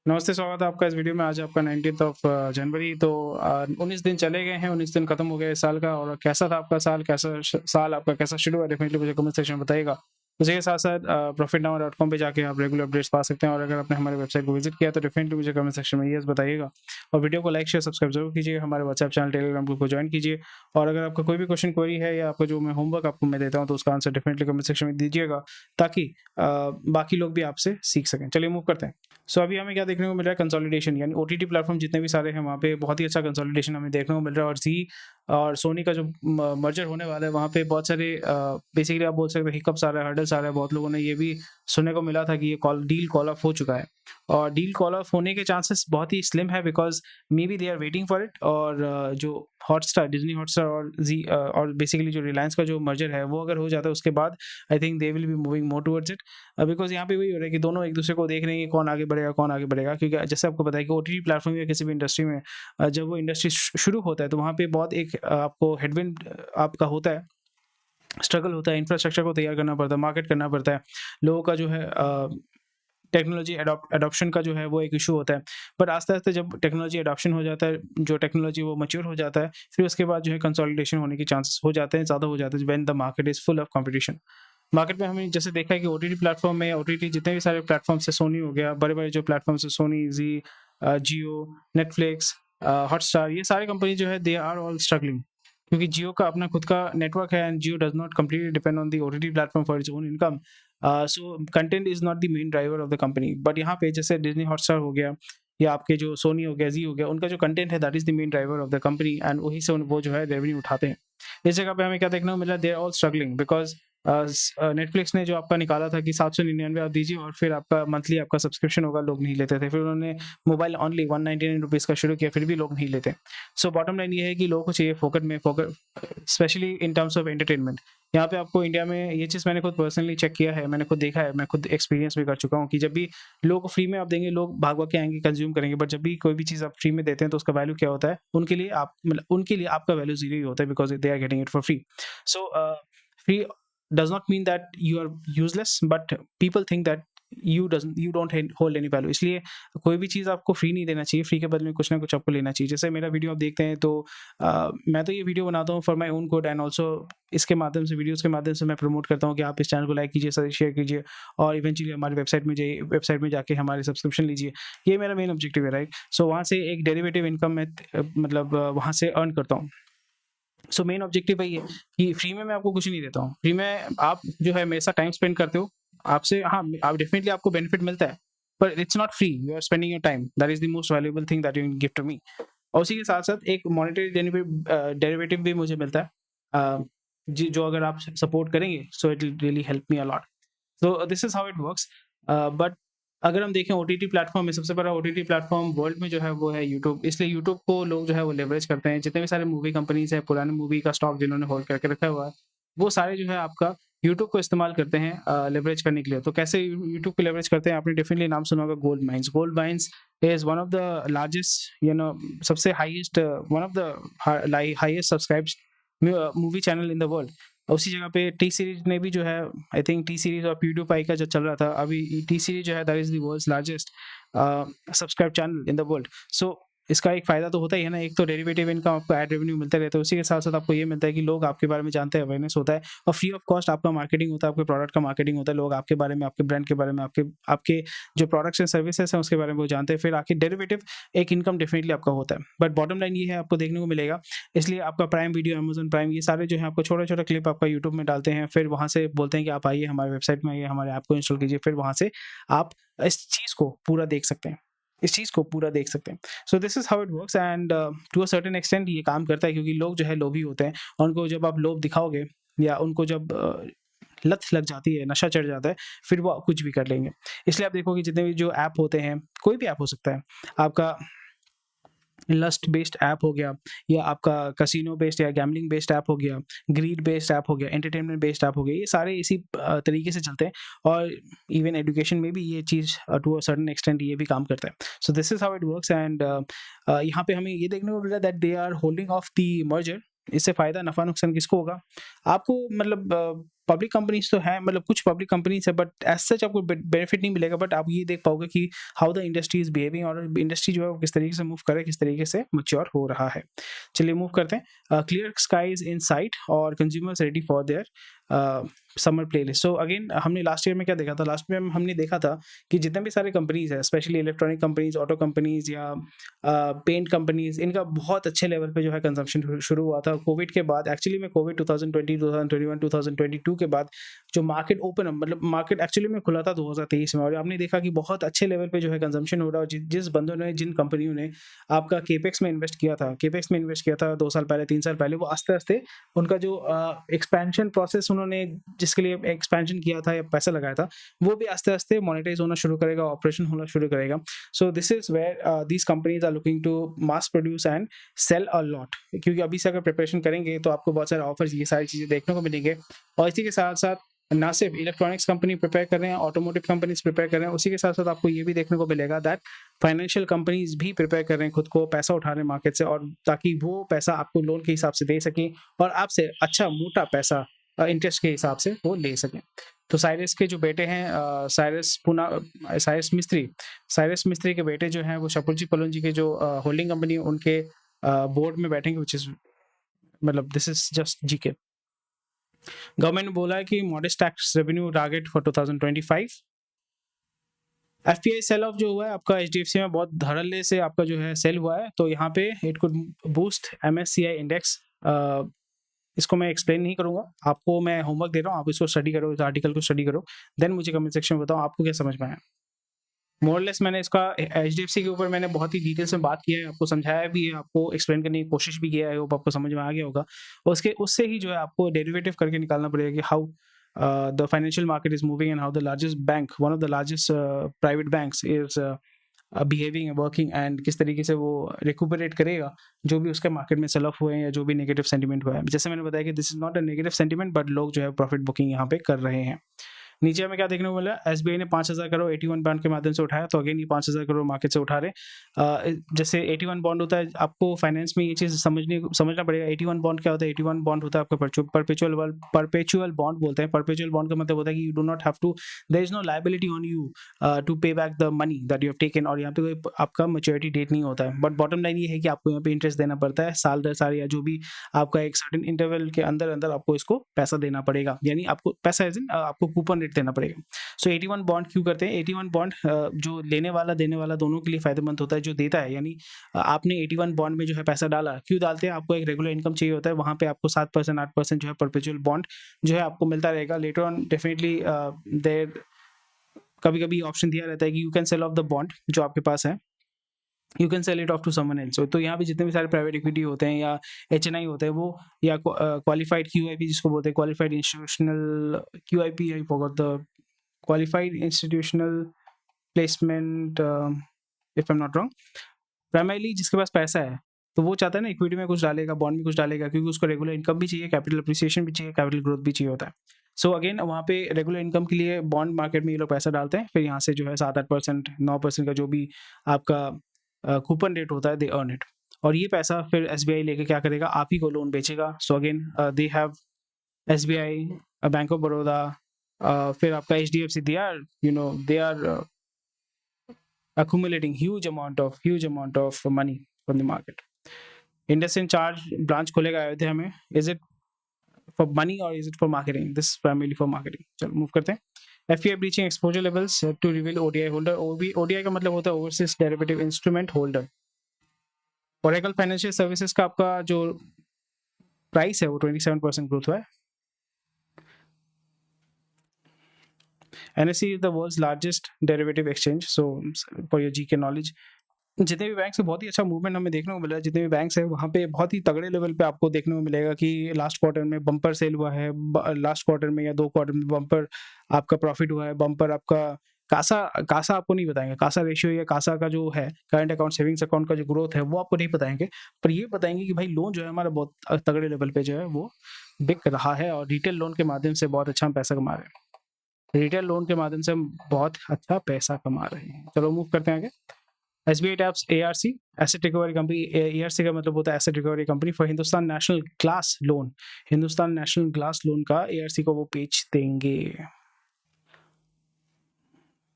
नमस्ते, स्वागत है आपका इस वीडियो में। आज आपका 19th ऑफ जनवरी। तो 19 दिन चले गए हैं, 19 दिन खत्म हो गए इस साल का। और कैसा था आपका साल? कैसा साल आपका कैसा शुरू हुआ? डेफिनेटली मुझे कमेंट सेक्शन में बताइएगा। उसी के साथ-साथ profitnama.com पे जाके आप रेगुलर अपडेट्स पा सकते हैं। और अगर आपने हमारे वेबसाइट को विजिट किया तो डेफिनेटली मुझे कमेंट सेक्शन में येस बताइएगा। और वीडियो को लाइक, शेयर, सब्सक्राइब जरूर कीजिए। हमारे व्हाट्सएप चैनल, टेलीग्राम ग्रुप को ज्वाइन कीजिए। और अगर आपका कोई भी क्वेश्चन क्वेरी है या आपका जो मैं होमवर्क आपको मैं देता हूँ तो उसका आंसर डेफिनेटली कमेंट सेक्शन में दीजिएगा, ताकि बाकी लोग भी आपसे सीख सकें। चलिए मूव करते हैं। सो अभी हमें क्या देखने को मिल रहा है? कंसोलिडेशन, यानी ओटीटी प्लेटफॉर्म जितने भी सारे हैं वहाँ पे बहुत ही अच्छा कंसोलिडेशन हमें देखने को मिल रहा है। और जी और सोनी का जो मर्जर होने वाला है वहाँ पे बहुत सारे बेसिकली आप बोल सकते हैं हिकअप्स आ रहा है, हर्डल्स आ रहा है। बहुत लोगों ने ये भी सुनने को मिला था कि ये डील कॉल ऑफ हो चुका है। और डील कॉल ऑफ होने के चांसेस बहुत ही स्लिम है, because may be they are waiting for it. और जो हॉटस्टार, डिज्नी हॉटस्टार और जी और बेसिकली जो रिलायंस का जो मर्जर है वो अगर हो जाता है उसके बाद I think they will be moving more towards it. Because यहाँ पे वही हो रहा है कि दोनों एक दूसरे को देख रहे हैं कि कौन आगे बढ़ेगा, कौन आगे बढ़ेगा। क्योंकि जैसे आपको पता है कि ओटीटी प्लेटफॉर्म या किसी भी इंडस्ट्री में जब वो इंडस्ट्री शुरू होता है तो वहाँ पे बहुत एक आपको हेडविंड आपका होता है, स्ट्रगल होता है। इंफ्रास्ट्रक्चर को तैयार करना पड़ता है, मार्केट करना पड़ता है, लोगों का जो है टेक्नोलॉजी एडॉप्शन का जो है वो एक इशू होता है। बट आस्ते-आस्ते जब टेक्नोलॉजी एडॉप्शन हो जाता है, जो टेक्नोलॉजी वो मैच्योर हो जाता है, फिर उसके बाद जो है कंसोलिडेशन होने के चांसेस हो जाते हैं, ज़्यादा हो जाते हैं when the market is full of competition. Market में हमने जैसे देखा है कि ओटीटी प्लेटफॉर्म में ओटीटी जितने भी सारे प्लेटफॉर्म्स है, सोनी हो गया, बड़े-बड़े जो प्लेटफॉर्म्स है सोनी, जी, जियो, नेटफ्लिक्स, हॉटस्टार, ये सारी कंपनी जो है दे आर ऑल स्ट्रगलिंग। क्योंकि जियो का अपना खुद का नेटवर्क है and Jio does not completely depend on the OTT platform for its own income. So content is not the main driver of the company. But यहाँ पे जैसे डिज्नी हॉटस्टार हो गया या आपके जो सोनी हो गया, जी हो गया, उनका जो कंटेंट है that is the main driver of the company and वहीं से वो जो है रेवेन्यू उठाते हैं। इस जगह पे हमें क्या देखने को मिला? They are all struggling because Netflix ने जो आपका निकाला था कि 799 आप दीजिए और फिर आपका मंथली आपका सब्सक्रिप्शन होगा, लोग नहीं लेते थे। फिर उन्होंने मोबाइल ओनली 199 रुपीज़ का शुरू किया, फिर भी लोग नहीं लेते। सो बॉटम लाइन ये है कि लोगों को चाहिए फोकट specially in terms of entertainment. यहाँ पे आपको इंडिया में ये चीज़ मैंने खुद पर्सनली चेक किया है, मैंने खुद देखा है, मैं खुद एक्सपीरियंस भी कर चुका हूँ कि जब भी लोगों को फ्री में आप देंगे, लोग भाग-भाग के आएँगे, कंज़्यूम करेंगे। बट जब भी कोई भी चीज़ आप फ्री में देते हैं तो उसका वैल्यू क्या होता है? उनके लिए आप मतलब उनके लिए आपका वैल्यू ज़ीरो ही होता है, because they are getting it for free. So free does not mean that you are useless, but people think that you don't hold any value। इसलिए कोई भी चीज़ आपको फ्री नहीं देना चाहिए, फ्री के बदले में कुछ ना कुछ आपको लेना चाहिए। जैसे मेरा वीडियो आप देखते हैं तो मैं तो ये वीडियो बनाता हूँ for my own good and also इसके माध्यम से, वीडियोज़ के माध्यम से मैं प्रमोट करता हूँ कि आप इस चैनल को लाइक कीजिए, शेयर कीजिए और इवेंचुअली हमारी वेबसाइट में जाके हमारे सब्सक्रिप्शन लीजिए। ये मेरा मेन ऑब्जेक्टिव है, राइट? सो वहाँ से एक डेरिवेटिव इनकम मैं मतलब वहाँ से अर्न करता हूँ। सो मेन ऑब्जेक्टिव वही है कि फ्री में मैं आपको कुछ नहीं देता हूँ। फ्री में आप जो है मेरे साथ टाइम स्पेंड करते हो, आपसे हाँ, आप डेफिनिटली आपको बेनिफिट मिलता है, but it's not free, you are spending your time, that is the most valuable thing that you can give to me. और उसी के साथ-साथ एक मॉनेटरी डेरिवेटिव भी मुझे मिलता है, जी, जो अगर आप सपोर्ट करेंगे, so it will really help me a lot. So this is how it works. But अगर हम देखें ओटीटी प्लेटफ़ॉर्म में, सबसे बड़ा ओटीटी प्लेटफ़ॉर्म वर्ल्ड में जो है वो है यूट्यूब। इसलिए यूट्यूब को लोग जो है वो लेवरेज करते हैं। जितने भी सारे मूवी कंपनीज़ हैं, पुराने मूवी का स्टॉक जिन्होंने होल्ड करके रखा हुआ है, वो सारे जो है आपका यूट्यूब को इस्तेमाल करते हैं लेवरेज करने के लिए। तो कैसे यूट्यूब को लेवरेज करते हैं? आपने डेफिनिटली नाम सुना होगा Goldmines. Goldmines is one of the largest सबसे highest one of the highest subscribed movie channel in the world. उसी जगह पे टी सीरीज़ ने भी जो है, आई थिंक टी सीरीज़ और प्यूडीपाई का जो चल रहा था, अभी टी सीरीज़ जो है that is the world's largest subscribe channel in the world. So इसका एक फ़ायदा तो होता ही है ना, एक तो डेरिवेटिव इनकम, आपको एड रेवेन्यू मिलता रहता है, उसी के साथ-साथ आपको ये मिलता है कि लोग आपके बारे में जानते हैं, अवेयरनेस होता है और फ्री ऑफ कॉस्ट आपका मार्केटिंग होता है, आपके प्रोडक्ट का मार्केटिंग होता है, लोग आपके बारे में, आपके ब्रांड के बारे में, आपके आपके जो प्रोडक्ट्स एंड सर्विसेज़ हैं उसके बारे में वो जानते हैं। फिर आखिर डेरिवेटिव एक इनकम डेफिनिटली आपका होता है। बट बॉटम लाइन ये है, आपको देखने को मिलेगा, इसलिए आपका प्राइम वीडियो, अमेज़न प्राइम, ये सारे जो हैं आपको छोटा-छोटा क्लिप आपका यूट्यूब में डालते हैं, फिर वहाँ से बोलते हैं कि आप आइए हमारी वेबसाइट में आइए, हमारे ऐप को इंस्टॉल कीजिए, फिर वहाँ से आप इस चीज़ को पूरा देख सकते हैं। So this is how it works and to a certain extent ये काम करता है, क्योंकि लोग जो है लोभी होते हैं और उनको जब आप लोभ दिखाओगे या उनको जब लत लग जाती है, नशा चढ़ जाता है, फिर वो कुछ भी कर लेंगे। इसलिए आप देखोगे जितने भी जो ऐप होते हैं, कोई भी ऐप हो सकता है, आपका लस्ट बेस्ड ऐप हो गया या आपका कैसीनो बेस्ड या गैम्बलिंग बेस्ड ऐप हो गया, ग्रीड बेस्ड ऐप हो गया, एंटरटेनमेंट बेस्ड ऐप हो गया, ये सारे इसी तरीके से चलते हैं। और इवन एजुकेशन में भी ये चीज़ टू अ सर्टेन एक्सटेंट ये भी काम करता है। So this is how it works and यहाँ पे हमें ये देखने को मिल रहा है that they are holding off the merger. इससे फ़ायदा, नफ़ा नुकसान किसको होगा? आपको मतलब पब्लिक कंपनीज तो हैं, मतलब कुछ पब्लिक कंपनीज है, बट एज सच आपको बेनिफिट नहीं मिलेगा, बट आप ये देख पाओगे कि how the industry is behaving, और इंडस्ट्री जो है वो किस तरीके से मूव कर रहा है, किस तरीके से मैच्योर हो रहा है। चलिए मूव करते हैं। क्लियर स्काईज इन साइट और consumers ready for their summer playlist. So again हमने लास्ट ईयर में क्या देखा था, लास्ट ईयर में हमने देखा था कि जितने भी सारे कंपनीज है, specially electronic companies, auto companies या पेंट कंपनीज, इनका बहुत अच्छे लेवल पे जो है कंजम्पशन शुरू हुआ था कोविड के बाद। एक्चुअली में कोविड 2020, 2021, 2022 के बाद जो मार्केट ओपन, मतलब मार्केट एक्चुअली में खुला था 2023 में, और आपने देखा कि बहुत अच्छे लेवल पे जो है कंजम्पशन हो रहा है। जिस बंदों ने, जिन कंपनियों ने आपका केपेक्स में इन्वेस्ट किया था 2 साल पहले, 3 साल पहले, वो आस्ते आस्ते उनका जो एक्सपेंशन प्रोसेस उन्होंने जिसके लिए एक्सपेंशन किया था या पैसा लगाया था, वो भी आस्ते आस्ते मोनेटाइज होना शुरू करेगा, ऑपरेशन होना शुरू करेगा। So this is where these companies are looking to mass produce and sell a lot, क्योंकि अभी से अगर प्रिपरेशन करेंगे तो आपको बहुत सारे ऑफर्स, ये सारी चीज़ें देखने को मिलेंगे। और इसी के साथ साथ ना सिर्फ इलेक्ट्रॉनिक्स कंपनी प्रिपेयर कर रहे हैं, ऑटोमोटिव कंपनीज प्रिपेयर कर रहे हैं, उसी के साथ साथ आपको ये भी देखने को मिलेगा दैट फाइनेंशियल कंपनीज भी प्रिपेयर कर रहे हैं खुद को, पैसा उठा रहे हैं मार्केट से, और ताकि वो पैसा आपको लोन के हिसाब से दे सकें और आपसे अच्छा मोटा पैसा इंटरेस्ट के हिसाब से वो ले सकें। तो साइरस के जो बेटे हैं, साइरस मिस्त्री के बेटे जो हैं वो शपुरजी पलोन जी के जो होल्डिंग कंपनी है उनके बोर्ड में बैठेंगे, विच इज मतलब this is just GK. Government ने बोला है कि modest tax revenue target for 2025। FPI sell off जो हुआ है आपका एचडीएफसी में बहुत धड़ल्ले से आपका जो है सेल हुआ है, तो यहाँ पे it could boost MSCI index. इसको मैं एक्सप्लेन नहीं करूंगा, आपको मैं होमवर्क दे रहा हूँ, आप इसको स्टडी करो, इस आर्टिकल को स्टडी करो, देन मुझे कमेंट सेक्शन में बताओ आपको क्या समझ में आया। मोरलेस मैंने इसका एचडीएफसी के ऊपर मैंने बहुत ही डिटेल्स में बात किया है, आपको समझाया भी है, आपको एक्सप्लेन करने की कोशिश भी किया है, होप आपको समझ में आ गया होगा। उससे ही जो है आपको डेरिवेटिव करके निकालना पड़ेगा कि how the financial market is moving and how the largest bank, one of the largest private banks is behaving, working, and किस तरीके से वो रिकूपरेट करेगा जो भी उसके मार्केट में सेल ऑफ हुए हैं या जो भी नेगेटिव सेंटीमेंट हुआ है। जैसे मैंने बताया कि this is not a negative sentiment, but लोग जो है प्रॉफिट बुकिंग यहाँ पे कर रहे हैं। नीचे हमें क्या देखने को मिला, एसबीआई ने 5,000 करोड़ 81 बॉन्ड के माध्यम से उठाया, तो अगेन ये 5,000 करोड़ मार्केट से उठा रहे। जैसे 81 बॉन्ड होता है, आपको फाइनेंस में ये चीज़ समझना पड़ेगा। 81 बॉन्ड क्या होता है? 81 बॉन्ड होता है आपका परपेचुअल बॉन्ड बोलते हैं। परपेचुअल बॉन्ड का मतलब होता है कि you do not have to, there is no liability on you to pay back the money that you have taken, और यहाँ पे कोई आपका मैच्योरिटी डेट नहीं होता है। बट बॉटम लाइन ये है कि आपको यहाँ पे इंटरेस्ट देना पड़ता है साल दर साल, या जो भी आपका एक सर्टेन इंटरवल के अंदर अंदर आपको इसको पैसा देना पड़ेगा, यानी आपको पैसा एज इन आपको कूपन रेट देना पड़ेगा। सो 81 बॉन्ड क्यों करते हैं? 81 बॉन्ड जो लेने वाला देने वाला दोनों के लिए फायदेमंद होता है। जो देता है, यानी आपने 81 बॉन्ड में जो है पैसा डाला, क्यों डालते हैं? आपको एक रेगुलर इनकम चाहिए होता है, वहाँ पे आपको 7% 8% जो है परपेचुअल बॉन्ड जो है आपको मिलता रहेगा। लेटर ऑन डेफिनेटली देयर कभी कभी ऑप्शन दिया रहता है कि you can sell off the bond जो आपके पास है, you can sell it off to someone else. तो यहाँ पे जितने भी सारे प्राइवेट इक्विटी होते हैं या एचएनआई होते हैं, वो या क्वालिफाइड क्यूआईपी जिसको बोलते हैं, qualified institutional QIP, I forgot the qualified institutional placement if I am not wrong. Primarily जिसके पास पैसा है तो वो चाहता है ना इक्विटी में कुछ डालेगा, बॉन्ड में कुछ डालेगा, क्योंकि उसको रेगुलर इनकम भी चाहिए, कैपिटल अप्रिसिएशन भी चाहिए, कैपिटल ग्रोथ भी चाहिए होता है। सो अगेन वहाँ पे रेगुलर इनकम के लिए बॉन्ड मार्केट में ये लोग पैसा डालते हैं, फिर यहाँ से जो है 7-8% 9% का जो भी आपका कूपन रेट होता है, दे अर्न इट। और ये पैसा फिर एसबीआई लेके क्या करेगा? आप ही को लोन बेचेगा। So again they have SBI, bank of Baroda, फिर आपका HDFC, they are accumulating huge amount of money from the market. IndusInd Charge branch खोलेगा अयोध्या में. Is it for money or is it for marketing? This is primarily for marketing. चलो move करते हैं. FPI breaching exposure levels to reveal ODI holder. ODI का मतलब होता है Overseas Derivative Instrument Holder. Oracle Financial Services का आपका जो प्राइस है वो 27% ग्रोथ हुआ है. NSE is the world's largest derivative exchange. So for your GK knowledge, जितने भी बैंक्स है बहुत ही अच्छा मूवमेंट हमें देखने को मिला है। जितने भी बैंक्स है वहाँ पे बहुत ही तगड़े लेवल पे आपको देखने को मिलेगा कि लास्ट क्वार्टर में बम्पर सेल हुआ है, लास्ट क्वार्टर में या 2 क्वार्टर में बम्पर आपका प्रॉफिट हुआ है, बम्पर आपका कासा आपको नहीं बताएंगे, कासा रेशियो या कासा का जो है करंट अकाउंट सेविंग्स अकाउंट का जो ग्रोथ है वो आपको नहीं बताएंगे, पर ये बताएंगे कि भाई लोन जो है हमारा बहुत तगड़े लेवल पे जो है वो बिक रहा है और रिटेल लोन के माध्यम से बहुत अच्छा पैसा कमा रहे हैं। रिटेल लोन के माध्यम से हम बहुत अच्छा पैसा कमा रहे हैं। चलो मूव करते हैं आगे। SBI taps ARC, asset recovery company. ARC का मतलब होता है asset recovery company for Hindustan national glass loan. Hindustan national glass loan का एआरसी को वो बेच देंगे।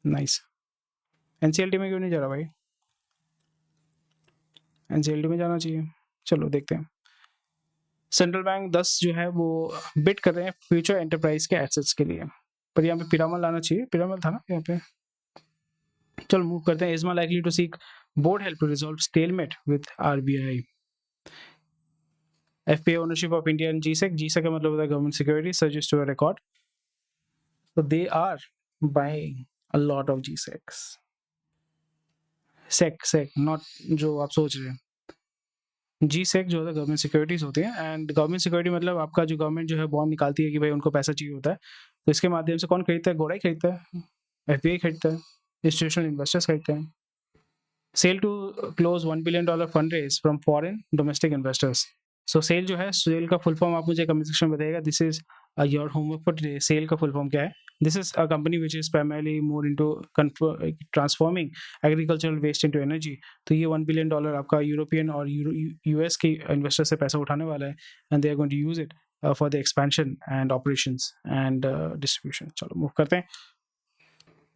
नाइस। एनसीएलटी में क्यों नहीं जा रहा भाई? एनसीएलटी में जाना चाहिए। चलो देखते हैं। सेंट्रल बैंक 10 जो है वो बिड कर रहे हैं फ्यूचर एंटरप्राइज के एसेट्स के लिए, पर यहाँ पे पिरामल लाना चाहिए। पिरामल था ना यहाँ पे। चलो मूव करते हैं। इजमा likely to seek board help to resolve stalemate with RBI. FPI ownership of India and GSec. GSec का मतलब होता है government security suggest to a record, so they are buying a lot of GSECs. Sec not जो आप सोच रहे हैं। G-sec जो है गवर्नमेंट सिक्योरिटीज होती हैं, एंड गवर्नमेंट सिक्योरिटी मतलब आपका जो गवर्नमेंट जो है बॉन्ड निकालती है कि भाई उनको पैसा चाहिए होता है, तो इसके माध्यम से कौन खरीदता है? घोड़ा ही खरीदता है, एफपीआई खरीदता है, इंस्टीट्यूशनल इन्वेस्टर्स खरीदते हैं। SAEL to close $1 billion fund raise from foreign domestic investors. So SAEL जो है, सेल का फुल फॉर्म आप मुझे कमेंट सेक्शन में बताइएगा। This is your homework for today. SAEL का फुल फॉर्म क्या है? This is a company which is primarily more into transforming agricultural waste into energy. तो ये $1 billion आपका यूरोपियन और यूएस के इन्वेस्टर से पैसा उठाने वाला है, and they are going to use it for the expansion and operations and distribution. चलो मूव करते हैं।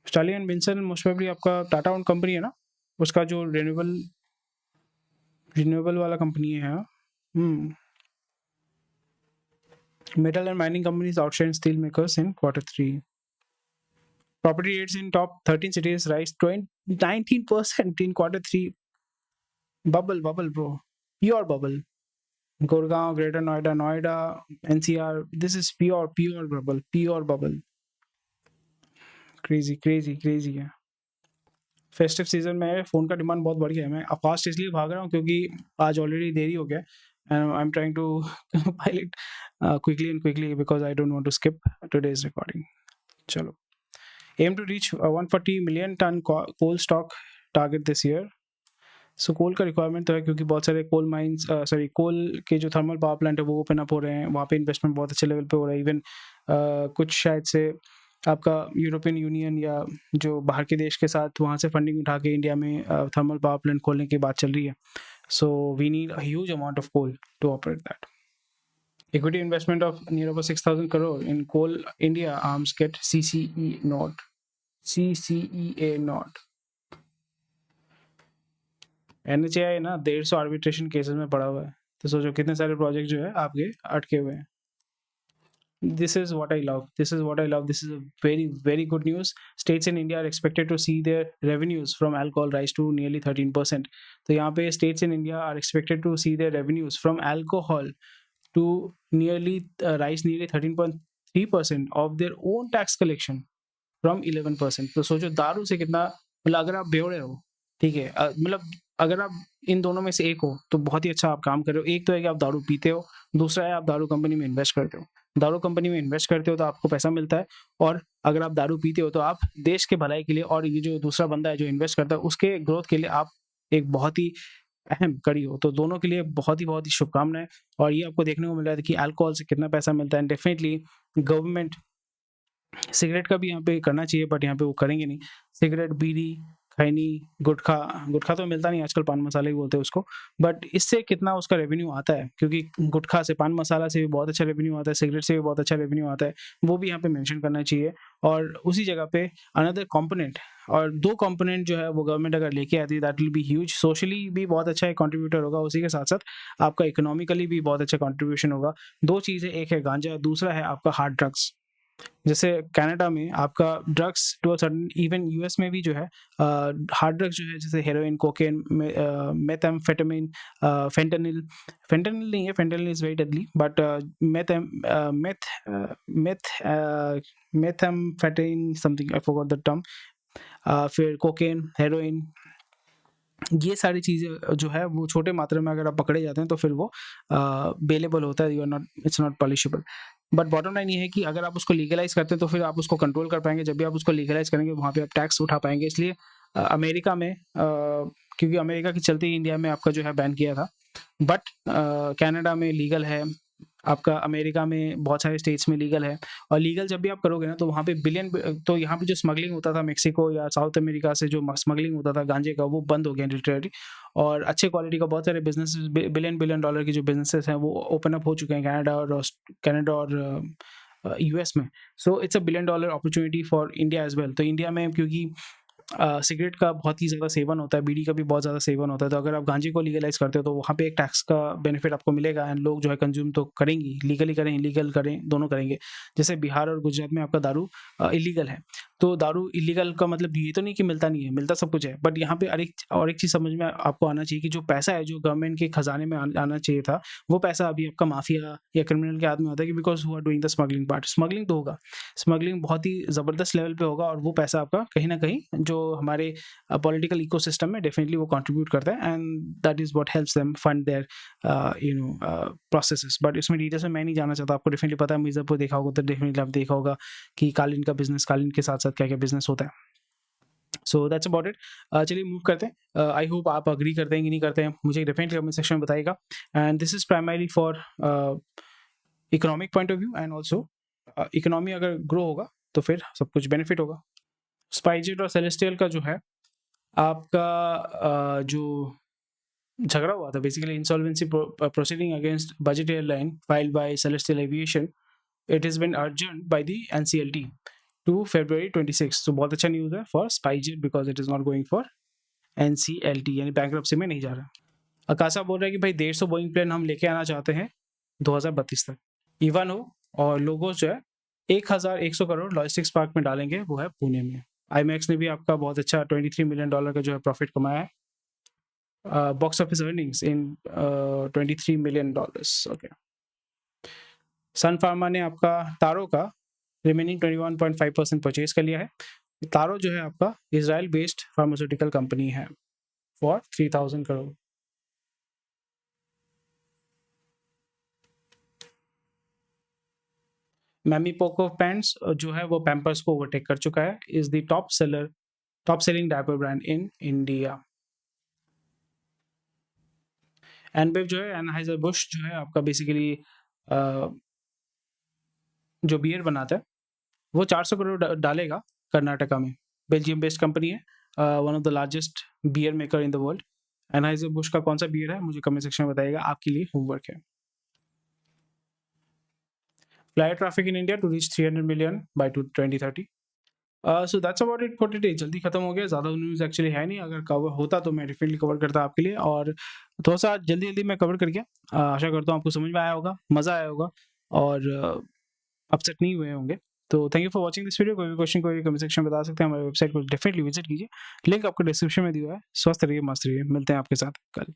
Sterling and Vinson most probably आपका टाटा ओन कंपनी है ना, उसका जो रिन्यूएबल वाला कंपनी है। Metal and mining companies outshine steel makers in Q3. Property rates in top 13 cities rise 19% in Q3. Bubble, bro. Pure bubble. Gurgaon, Greater Noida, NCR. This is pure bubble. Pure bubble. Crazy है। Festive season में phone का demand बहुत बढ़ गया है। मैं fast इसलिए भाग रहा हूँ क्योंकि आज ऑलरेडी देरी हो गया, and I'm trying to file it quickly because I don't want to skip today's recording. Chalo. Aim to reach 140 million ton coal stock target this year. So coal का रिक्वायरमेंट तो है क्योंकि बहुत सारे कोल माइंस कोल के जो thermal power plant है वो ओपन अप हो रहे हैं, वहाँ पे इन्वेस्टमेंट बहुत अच्छे लेवल पे हो रहा है। इवन कुछ शायद से आपका यूरोपियन यूनियन या जो बाहर के देश के साथ वहाँ से फंडिंग उठा के इंडिया में थर्मल पावर प्लांट खोलने की बात चल रही है। So we need a huge amount of coal to operate that. Equity investment of near over 6,000 crore in Coal India arms get CCEA nod. NHAI ना 150 arbitration cases में पड़ा हुआ है, तो सोचो कितने सारे प्रोजेक्ट जो है आपके अटके हुए हैं। This is what I love. This is a very good news. States in India are expected to see their revenues from alcohol rise to nearly 13%. तो यहाँ पे states in India are expected to see their revenues from alcohol to rise nearly 13.3% of their own tax collection from 11%. तो सोचो दारू से कितना, मतलब अगर आप बेवड़े हो, ठीक है, मतलब अगर आप इन दोनों में से एक हो तो बहुत ही अच्छा आप काम कर रहे हो। एक तो है कि आप दारू पीते हो, दूसरा है आप दारू कंपनी में इन्वेस्ट करते हो। दारू कंपनी में इन्वेस्ट करते हो तो आपको पैसा मिलता है, और अगर आप दारू पीते हो तो आप देश के भलाई के लिए, और ये जो दूसरा बंदा है जो इन्वेस्ट करता है उसके ग्रोथ के लिए आप एक बहुत ही अहम कड़ी हो। तो दोनों के लिए बहुत ही शुभकामनाएं। और ये आपको देखने को मिल रहा है कि अल्कोहल से कितना पैसा मिलता है। डेफिनेटली गवर्नमेंट सिगरेट का भी यहाँ पे करना चाहिए, बट यहाँ पे वो करेंगे नहीं। सिगरेट, बीड़ी, खैनी, गुटखा तो मिलता नहीं आजकल, पान मसाला ही बोलते हैं उसको, बट इससे कितना उसका रेवेन्यू आता है, क्योंकि गुटखा से, पान मसाला से भी बहुत अच्छा रेवेन्यू आता है, सिगरेट से भी बहुत अच्छा रेवेन्यू आता है, वो भी यहाँ पे मेंशन करना चाहिए। और उसी जगह पे अनदर कंपोनेंट, और 2 कंपोनेंट जो है वो गवर्नमेंट अगर लेके आती है that will be huge. Socially भी बहुत अच्छा एक कंट्रीब्यूटर होगा, उसी के साथ साथ आपका इकोनॉमिकली भी बहुत अच्छा कंट्रीब्यूशन होगा। 2 चीज़ें, एक है गांजा, दूसरा है आपका हार्ड ड्रग्स। जैसे कनाडा में आपका drugs to a certain, even US में भी जो है हार्ड ड्रग्स जो है, जैसे हेरोइन, कोकेन, मेथाम्फेटामिन, फेंटानिल नहीं है, fentanyl is very deadly, but मेथाम्फेटामिन something, I forgot the term. फिर कोकेन, हेरोइन, ये सारी चीज़ें जो है वो छोटे मात्रा में अगर आप पकड़े जाते हैं तो फिर वो बेलेबल होता है, it's not punishable. But bottom line ये है कि अगर आप उसको लीगलाइज करते हैं तो फिर आप उसको कंट्रोल कर पाएंगे। जब भी आप उसको लीगलाइज करेंगे वहाँ पे आप टैक्स उठा पाएंगे। इसलिए अमेरिका में, क्योंकि अमेरिका के चलते ही इंडिया में आपका जो है बैन किया था, बट कनाडा में लीगल है, आपका अमेरिका में बहुत सारे स्टेट्स में लीगल है, और लीगल जब भी आप करोगे ना तो वहाँ पे तो यहाँ पे जो स्मगलिंग होता था मेक्सिको या साउथ अमेरिका से, जो स्मगलिंग होता था गांजे का, वो बंद हो गया लिटरली। और अच्छे क्वालिटी का बहुत सारे बिजनेस, बिलियन बिलियन डॉलर के जो बिजनेसेस हैं वो ओपन अप हो चुके हैं कनाडा और यूएस में। So it's a billion dollar opportunity for India as well. तो इंडिया में क्योंकि सिगरेट का बहुत ही ज़्यादा सेवन होता है, बीड़ी का भी बहुत ज़्यादा सेवन होता है, तो अगर आप गांजे को लीगलाइज करते हो तो वहाँ पे एक टैक्स का बेनिफिट आपको मिलेगा, एंड लोग जो है कंज्यूम तो करेंगे, लीगली करें इलीगल करें दोनों करेंगे। जैसे बिहार और गुजरात में आपका दारू इलीगल है, तो दारू इलीगल का मतलब ये तो नहीं कि मिलता नहीं है, मिलता सब कुछ है, बट यहाँ पे एक चीज़ समझ में आपको आना चाहिए कि जो पैसा है जो गवर्नमेंट के खजाने में आना चाहिए था, वो पैसा अभी आपका माफिया या क्रिमिनल के हाथ में होता है, कि because who are doing the smuggling part. Smuggling तो होगा, स्मगलिंग बहुत ही ज़बरदस्त लेवल पे होगा, और वो पैसा आपका कहीं ना कहीं जो हमारे पॉलिटिकल इकोसिस्टम में डेफिनेटली वो कंट्रीब्यूट करता है, and that is what helps them fund their processes. But इसमें डिटेल्स में मैं नहीं जाना चाहता, आपको डेफिनेटली पता है, मिर्जापुर देखा होगा तो डेफिनेटली आप देखा होगा कि कालीन का बिजनेस, कालीन के साथ साथ क्या क्या बिजनेस होता है। सो दैट्स अबाउट इट। चलिए मूव करते हैं। आई होप आप अग्री करते हैं कि नहीं करते हैं, मुझे डेफिनेटली कमेंट सेक्शन में बताइएगा। And this is primarily for economic point of view, and also economy अगर ग्रो होगा तो फिर सब कुछ बेनिफिट होगा। स्पाइसजेट और सेलेस्टियल का जो है आपका जो झगड़ा हुआ था, basically insolvency proceeding against budget airline filed by Celestial Aviation, it has been adjourned by the NCLT to February 26। तो बहुत अच्छा न्यूज़ है for SpiceJet because it is not going for NCLT, यानी बैंकरप्सी में नहीं जा रहा। अकाशा बोल रहा है कि भाई 150 बोइंग प्लेन हम लेके आना चाहते हैं 2032 तक। इवानो और लोगोस जो है 1100 करोड़ लॉजिस्टिक्स पार्क में डालेंगे, वो है पुणे में। आईमैक्स ने भी आपका बहुत अच्छा $23 मिलियन का जो है प्रॉफिट कमाया है। Box office earnings in $23 million. Okay. Sun Pharma ने आपका तारो का रिमेनिंग 21.5% परचेज कर लिया है। तारो जो है आपका इजराइल बेस्ड फार्मास्यूटिकल कंपनी है for 3000 crore. Mamy Poko pants जो है वो पैम्पर्स को ओवरटेक कर चुका है, is the top selling diaper brand in India. InBev जो है एनहाइजर बुश जो है आपका बेसिकली जो बियर बनाता है वो 400 करोड़ डालेगा कर्नाटका में। बेल्जियम बेस्ड कंपनी है, one of the largest beer maker in the world. Anheuser Busch का कौन सा बियर है मुझे कमेंट सेक्शन में बताइएगा, आपके लिए होमवर्क है। Flight traffic in India to reach 300 million by 2030। So that's about it for today. जल्दी खत्म हो गया, ज़्यादा न्यूज़ एक्चुअली है नहीं, अगर कवर होता तो मैं डेफिनेटली कवर करता आपके लिए, और थोड़ा सा जल्दी जल्दी मैं कवर कर गया। आशा करता हूँ आपको समझ में आया होगा, मज़ा आया होगा, और अपसेट नहीं हुए होंगे। तो thank you for watching this video. कोई भी क्वेश्चन कोई कमेंट सेक्शन में बता सकते हैं, हमारे वेबसाइट को डेफिनेटली विजिट कीजिए, लिंक आपको डिस्क्रिप्शन में दिया है। स्वस्थ रहिए, मस्त रहिए, मिलते हैं आपके साथ कल।